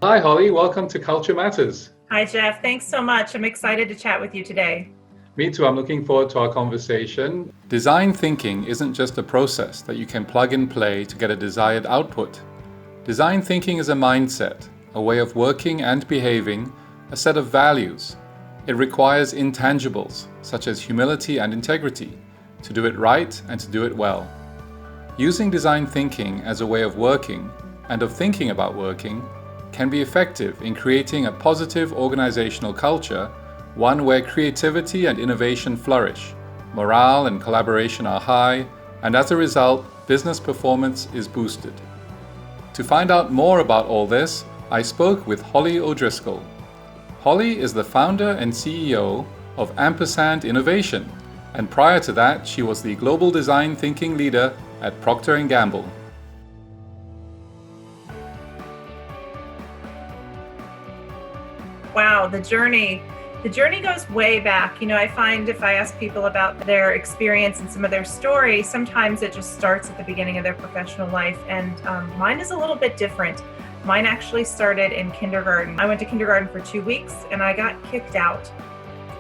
Hi, Holly. Welcome to Culture Matters. Hi, Jeff. Thanks so much. I'm excited to chat with you today. Me too. I'm looking forward to our conversation. Design thinking isn't just a process that you can plug and play to get a desired output. Design thinking is a mindset, a way of working and behaving, a set of values. It requires intangibles, such as humility and integrity, to do it right and to do it well. Using design thinking as a way of working and of thinking about working can be effective in creating a positive organizational culture, one where creativity and innovation flourish, morale and collaboration are high, and as a result, business performance is boosted. To find out more about all this, I spoke with Holly O'Driscoll. Holly is the founder and CEO of Ampersand Innovation, and prior to that, she was the global design thinking leader at Procter and Gamble. Wow, the journey goes way back. I find if I ask people about their experience and some of their story, sometimes it just starts at the beginning of their professional life. And mine is a little bit different. Mine actually started in kindergarten. I went to kindergarten for 2 weeks and I got kicked out.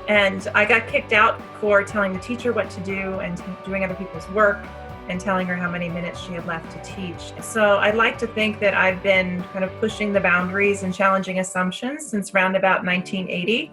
And I got kicked out for telling the teacher what to do and doing other people's work and telling her how many minutes she had left to teach. So I'd like to think that I've been kind of pushing the boundaries and challenging assumptions since around about 1980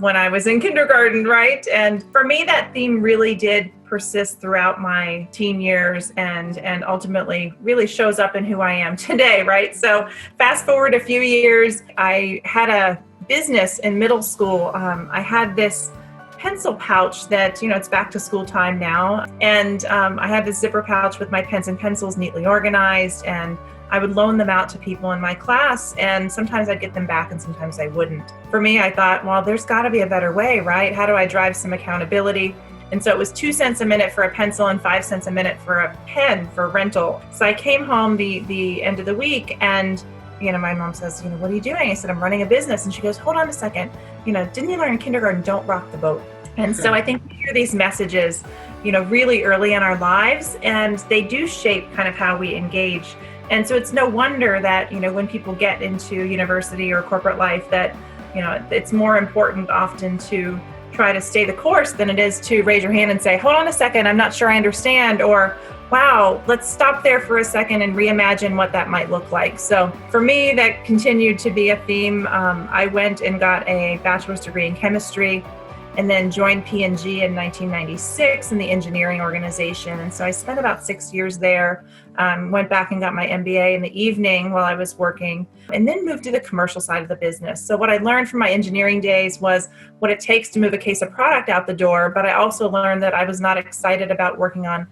when I was in kindergarten, right? And for me, that theme really did persist throughout my teen years and ultimately really shows up in who I am today, right? So fast forward a few years, I had a business in middle school. I had this pencil pouch that, it's back to school time now. And I had this zipper pouch with my pens and pencils neatly organized, and I would loan them out to people in my class, and sometimes I'd get them back and sometimes I wouldn't. For me, I thought, well, there's got to be a better way, right? How do I drive some accountability? And so it was 2 cents a minute for a pencil and 5 cents a minute for a pen for rental. So I came home the end of the week and my mom says, what are you doing? I said, I'm running a business. And she goes, hold on a second. Didn't you learn in kindergarten, don't rock the boat? And so I think we hear these messages, really early in our lives, and they do shape kind of how we engage. And so it's no wonder that, when people get into university or corporate life that, it's more important often to try to stay the course than it is to raise your hand and say, hold on a second, I'm not sure I understand, or wow, let's stop there for a second and reimagine what that might look like. So for me, that continued to be a theme. I went and got a bachelor's degree in chemistry and then joined P&G in 1996 in the engineering organization. And so I spent about 6 years there, went back and got my MBA in the evening while I was working, and then moved to the commercial side of the business. So what I learned from my engineering days was what it takes to move a case of product out the door, but I also learned that I was not excited about working on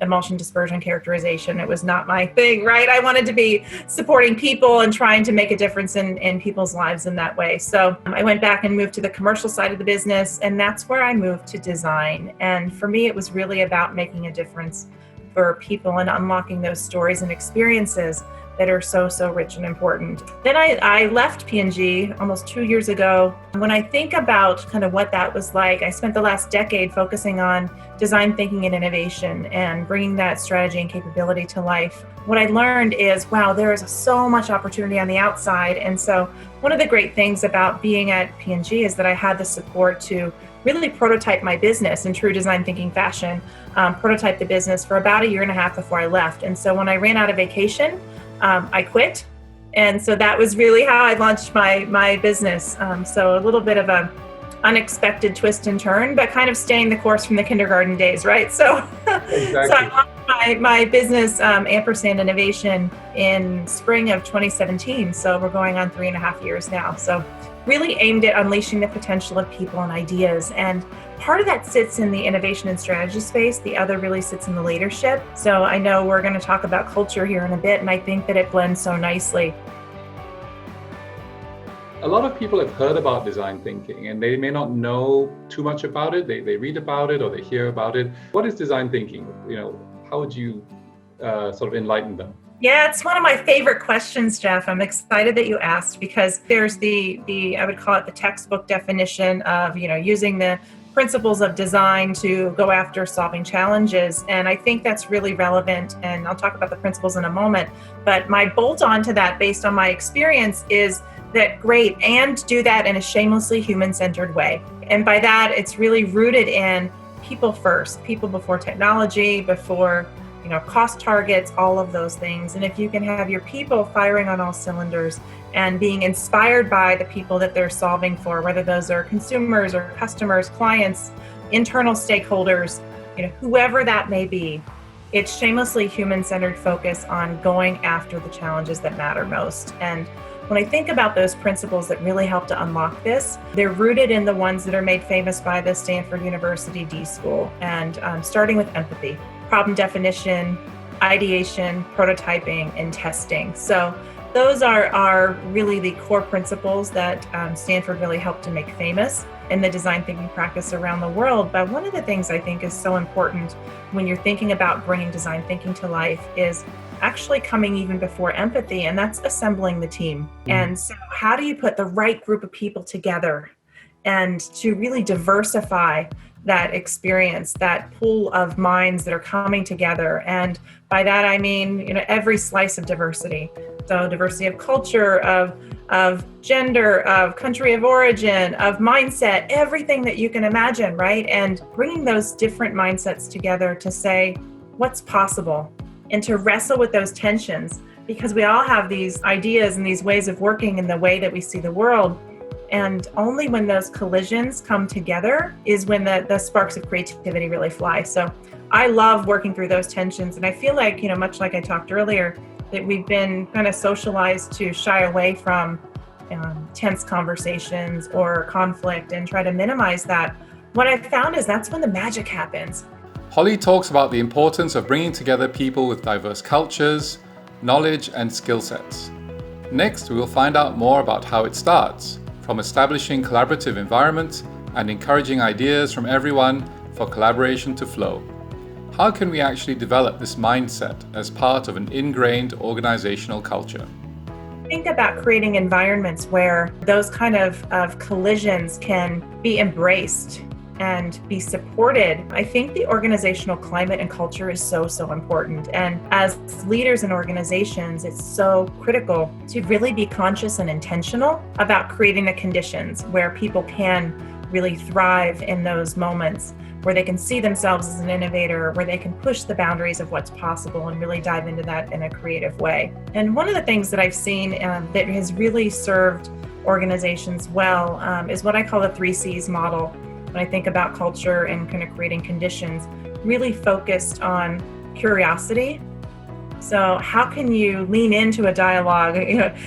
emulsion, dispersion, characterization. It was not my thing, right? I wanted to be supporting people and trying to make a difference in people's lives in that way. So I went back and moved to the commercial side of the business, and that's where I moved to design. And for me, it was really about making a difference for people and unlocking those stories and experiences that are so rich and important. Then I left P&G almost 2 years ago. When I think about kind of what that was like, I spent the last decade focusing on design thinking and innovation and bringing that strategy and capability to life. What I learned is, wow, there is so much opportunity on the outside. And so one of the great things about being at P&G is that I had the support to really prototype my business in true design thinking fashion, prototype the business for about 1.5 years before I left. And so when I ran out of vacation, I quit. And so that was really how I launched my business. So a little bit of a unexpected twist and turn, but kind of staying the course from the kindergarten days, right? So, Exactly. So I launched my business, Ampersand Innovation, in spring of 2017. So we're going on 3.5 years now. So really aimed at unleashing the potential of people and ideas. And part of that sits in the innovation and strategy space. The other really sits in the leadership. So I know we're going to talk about culture here in a bit, and I think that it blends so nicely. A lot of people have heard about design thinking and they may not know too much about it. They read about it or they hear about it. What is design thinking? How would you sort of enlighten them? Yeah, it's one of my favorite questions, Jeff. I'm excited that you asked because there's the I would call it the textbook definition of, using the principles of design to go after solving challenges. And I think that's really relevant. And I'll talk about the principles in a moment. But my bolt on to that, based on my experience, is that great, and do that in a shamelessly human-centered way. And by that, it's really rooted in people first, people before technology, before cost targets, all of those things. And if you can have your people firing on all cylinders and being inspired by the people that they're solving for, whether those are consumers or customers, clients, internal stakeholders, whoever that may be, it's shamelessly human-centered focus on going after the challenges that matter most. And when I think about those principles that really help to unlock this, they're rooted in the ones that are made famous by the Stanford University D School, and starting with empathy, problem definition, ideation, prototyping, and testing. So those are really the core principles that Stanford really helped to make famous in the design thinking practice around the world. But one of the things I think is so important when you're thinking about bringing design thinking to life is actually coming even before empathy, and that's assembling the team. And so how do you put the right group of people together and to really diversify that experience, that pool of minds that are coming together? And by that I mean, every slice of diversity. So diversity of culture, of gender, of country of origin, of mindset, everything that you can imagine, right? And bringing those different mindsets together to say, what's possible? And to wrestle with those tensions, because we all have these ideas and these ways of working in the way that we see the world. And only when those collisions come together is when the sparks of creativity really fly. So I love working through those tensions. And I feel like, much like I talked earlier, that we've been kind of socialized to shy away from tense conversations or conflict and try to minimize that. What I've found is that's when the magic happens. Holly talks about the importance of bringing together people with diverse cultures, knowledge, and skill sets. Next, we will find out more about how it starts, from establishing collaborative environments and encouraging ideas from everyone for collaboration to flow. How can we actually develop this mindset as part of an ingrained organizational culture? Think about creating environments where those kind of collisions can be embraced and be supported. I think the organizational climate and culture is so important. And as leaders in organizations, it's so critical to really be conscious and intentional about creating the conditions where people can really thrive in those moments, where they can see themselves as an innovator, where they can push the boundaries of what's possible and really dive into that in a creative way. And one of the things that I've seen that has really served organizations well is what I call the 3Cs model. When I think about culture and kind of creating conditions, really focused on curiosity. So how can you lean into a dialogue?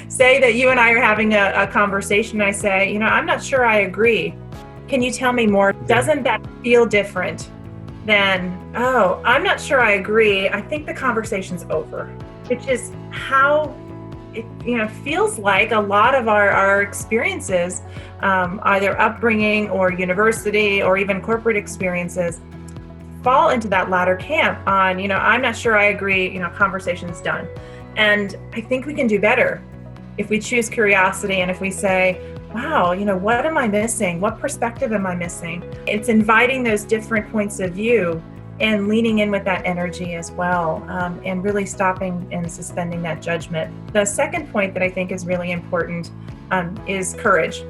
Say that you and I are having a conversation and I say, I'm not sure I agree. Can you tell me more? Doesn't that feel different than, oh, I'm not sure I agree, I think the conversation's over? Which is how it feels like a lot of our experiences, either upbringing or university or even corporate experiences, fall into that latter camp on, I'm not sure I agree, conversation's done. And I think we can do better if we choose curiosity and if we say, wow, what am I missing? What perspective am I missing? It's inviting those different points of view and leaning in with that energy as well, and really stopping and suspending that judgment. The second point that I think is really important is courage.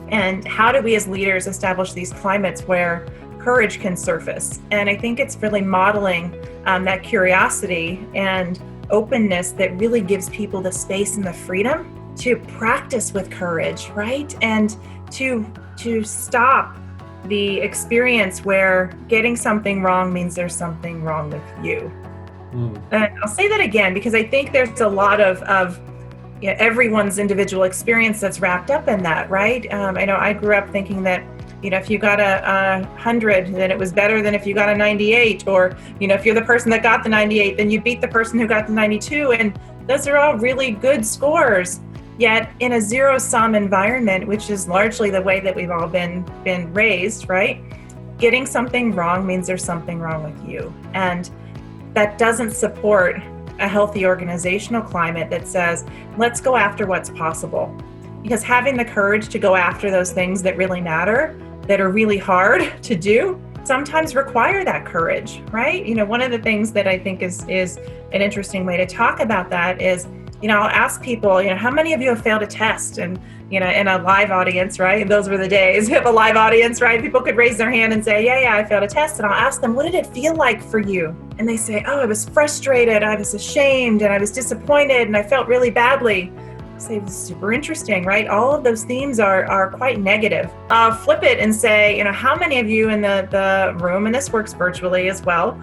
And how do we as leaders establish these climates where courage can surface? And I think it's really modeling that curiosity and openness that really gives people the space and the freedom to practice with courage, right? And to stop the experience where getting something wrong means there's something wrong with you. And I'll say that again, because I think there's a lot of everyone's individual experience that's wrapped up in that, right? I know I grew up thinking that, if you got a 100, then it was better than if you got a 98, or, if you're the person that got the 98, then you beat the person who got the 92. And those are all really good scores. Yet in a zero-sum environment, which is largely the way that we've all been raised, right? Getting something wrong means there's something wrong with you. And that doesn't support a healthy organizational climate that says, let's go after what's possible. Because having the courage to go after those things that really matter that are really hard to do sometimes require that courage, right? One of the things that I think is an interesting way to talk about that is, I'll ask people, how many of you have failed a test? And, in a live audience, right? And those were the days. You have a live audience, right? People could raise their hand and say, yeah, I failed a test. And I'll ask them, what did it feel like for you? And they say, oh, I was frustrated, I was ashamed, and I was disappointed, and I felt really badly. Say, super interesting, right? All of those themes are quite negative. Flip it and say, how many of you in the room, and this works virtually as well,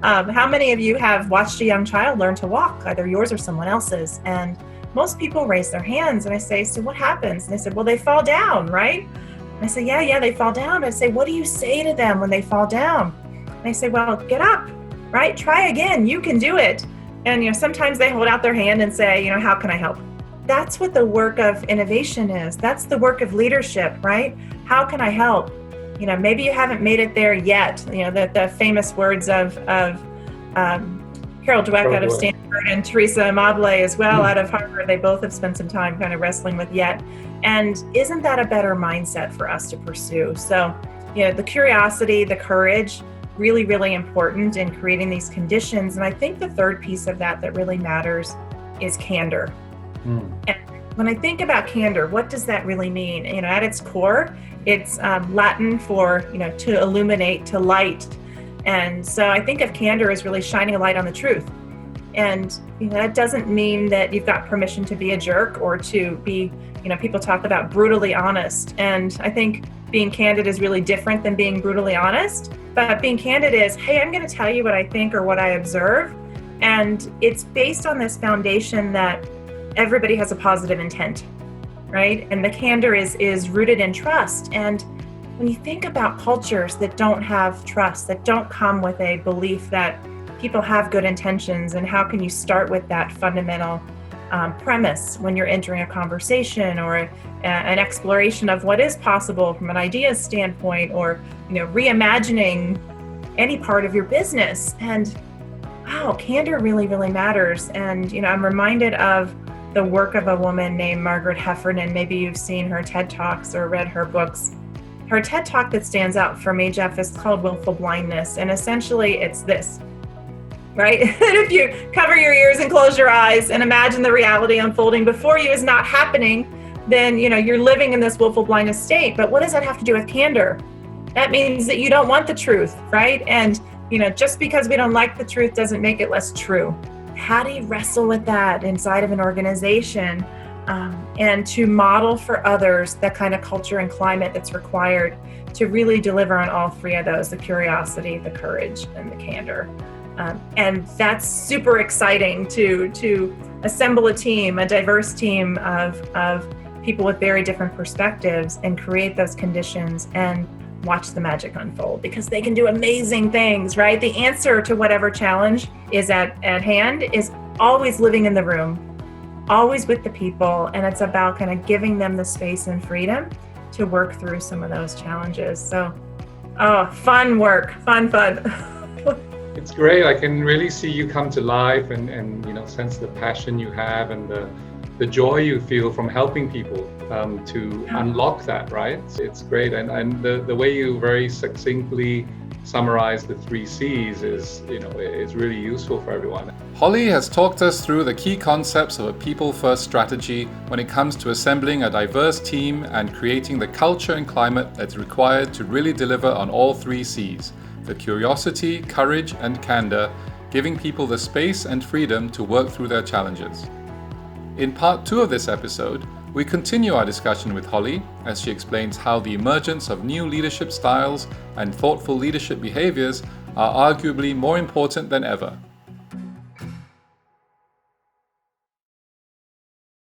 how many of you have watched a young child learn to walk, either yours or someone else's? And most people raise their hands, and I say, so what happens? And they said, well, they fall down, right? And I say, yeah, they fall down. I say, what do you say to them when they fall down? And they say, well, get up, right? Try again, you can do it. And sometimes they hold out their hand and say, how can I help? That's what the work of innovation is. That's the work of leadership, right? How can I help? Maybe you haven't made it there yet. The famous words of Carol Dweck out of Stanford and Teresa Amable as well out of Harvard. They both have spent some time kind of wrestling with yet. And isn't that a better mindset for us to pursue? So, the curiosity, the courage, really, really important in creating these conditions. And I think the third piece of that really matters is candor. And when I think about candor, what does that really mean? At its core, it's Latin for, to illuminate, to light. And so I think of candor as really shining a light on the truth. And that doesn't mean that you've got permission to be a jerk or to be, people talk about brutally honest. And I think being candid is really different than being brutally honest. But being candid is, hey, I'm going to tell you what I think or what I observe. And it's based on this foundation that everybody has a positive intent, right? And the candor is rooted in trust. And when you think about cultures that don't have trust, that don't come with a belief that people have good intentions, and how can you start with that fundamental premise when you're entering a conversation or an exploration of what is possible from an ideas standpoint, or reimagining any part of your business. And wow, candor really, really matters. And I'm reminded of the work of a woman named Margaret Heffernan. Maybe you've seen her TED Talks or read her books. Her TED Talk that stands out for me, Jeff, is called Willful Blindness. And essentially it's this, right? If you cover your ears and close your eyes and imagine the reality unfolding before you is not happening, then you're living in this willful blindness state. But what does that have to do with candor? That means that you don't want the truth, right? And just because we don't like the truth doesn't make it less true. How do you wrestle with that inside of an organization and to model for others the kind of culture and climate that's required to really deliver on all three of those, the curiosity, the courage, and the candor. And that's super exciting to assemble a team, a diverse team of people with very different perspectives, and create those conditions and watch the magic unfold, because they can do amazing things, right? The answer to whatever challenge is at hand is always living in the room, always with the people. And it's about kind of giving them the space and freedom to work through some of those challenges. So, fun work, fun. It's great. I can really see you come to life and sense the passion you have and the joy you feel from helping people to unlock that, right? It's great. And the way you very succinctly summarize the 3 C's is really useful for everyone. Holly has talked us through the key concepts of a people-first strategy when it comes to assembling a diverse team and creating the culture and climate that's required to really deliver on all 3 C's, the curiosity, courage, and candor, giving people the space and freedom to work through their challenges. In part 2 of this episode, we continue our discussion with Holly as she explains how the emergence of new leadership styles and thoughtful leadership behaviors are arguably more important than ever.